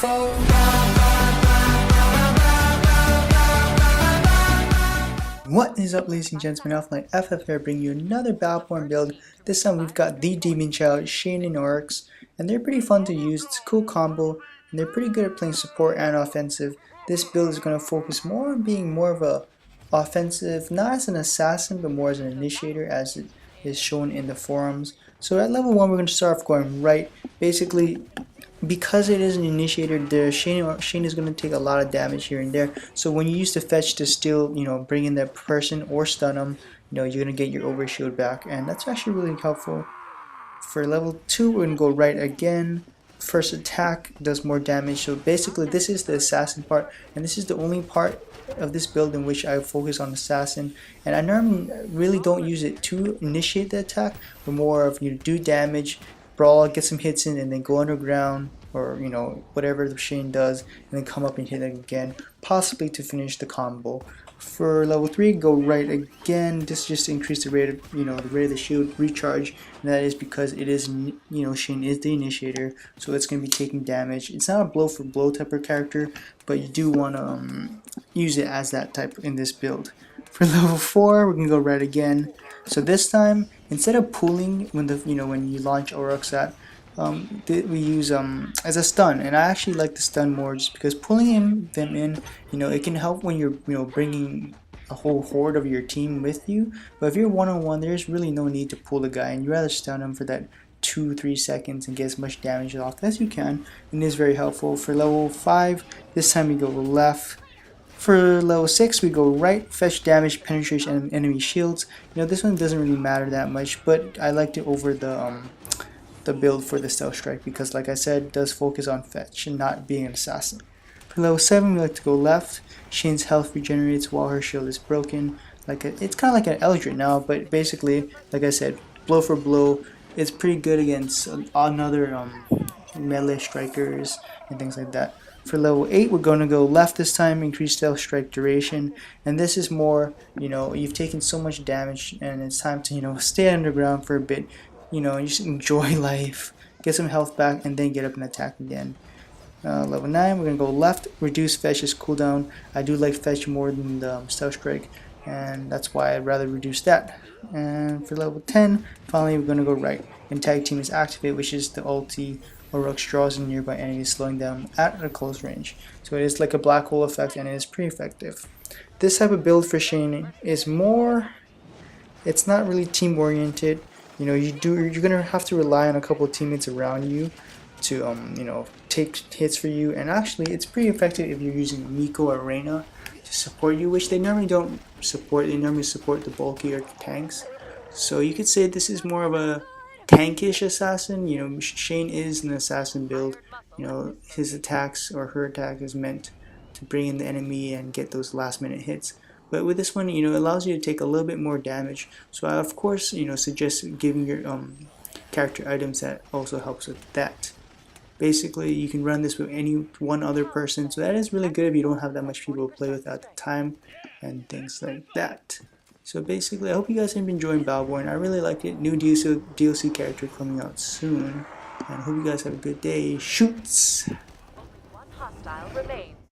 What is up, ladies and gentlemen? Offline FF here, bringing you another Battleborn build. This time we've got the Demon Child, Shayne Aurox, and they're pretty fun to use. It's a cool combo, and they're pretty good at playing support and offensive. This build is going to focus more on being more of a offensive, not as an assassin, but more as an initiator, as it is shown in the forums. So at level 1, we're going to start off going right. Basically, because it is an initiator, Shayne is going to take a lot of damage here and there. So when you use the fetch to still, bring in that person or stun them, you're going to get your overshield back, and that's actually really helpful. For level 2, we're going to go right again. First attack does more damage. So basically, this is the assassin part, and this is the only part of this build in which I focus on assassin. And I normally really don't use it to initiate the attack, but more of do damage, brawl, get some hits in, and then go underground, or whatever the Shayne does, and then come up and hit it again, possibly to finish the combo. For level 3, go right again. This just increase the rate of the rate of the shield recharge, and that is because it is Shayne is the initiator, so it's going to be taking damage. It's not a blow for blow type of character, but you do want to use it as that type in this build. For level 4, we're gonna go right again. So this time, instead of pulling when when you launch Aurox at, we use as a stun, and I actually like the stun more just because pulling them in, it can help when you're bringing a whole horde of your team with you. But if you're one-on-one, there's really no need to pull the guy, and you rather stun him for that 2-3 seconds and get as much damage off as you can, and it is very helpful. For level 5, this time we go left. For level 6, we go right, fetch damage, penetration, and enemy shields. This one doesn't really matter that much, but I liked it over the build for the stealth strike because, like I said, it does focus on fetch and not being an assassin. For level 7, we like to go left. Shayne's health regenerates while her shield is broken. It's kind of like an Eldritch now, but basically, like I said, blow for blow. It's pretty good against another melee strikers and things like that. For level 8, we're going to go left this time, increase stealth strike duration, and this is more, you've taken so much damage and it's time to, stay underground for a bit, just enjoy life, get some health back, and then get up and attack again. Level 9, we're going to go left, reduce fetch's cooldown. I do like fetch more than the stealth strike, and that's why I'd rather reduce that. And for level 10, finally we're going to go right, and tag team is activated, which is the ulti. Aurox draws in nearby enemies, slowing them at a close range. So it is like a black hole effect, and it is pretty effective. This type of build for Shayne is more, it's not really team oriented. You're gonna have to rely on a couple of teammates around you to take hits for you, and actually it's pretty effective if you're using Miko or Reyna to support you, which they normally don't support. They normally support the bulkier tanks. So you could say this is more of a tankish assassin. Shayne is an assassin build. His attacks or her attack is meant to bring in the enemy and get those last minute hits. But with this one, it allows you to take a little bit more damage. So I of course, suggest giving your character items that also helps with that. Basically, you can run this with one other person, so that is really good if you don't have that much people to play with at the time and things like that. So basically, I hope you guys have been enjoying Battleborn. I really like it. New DLC character coming out soon. And I hope you guys have a good day. Shoots! One hostile remains.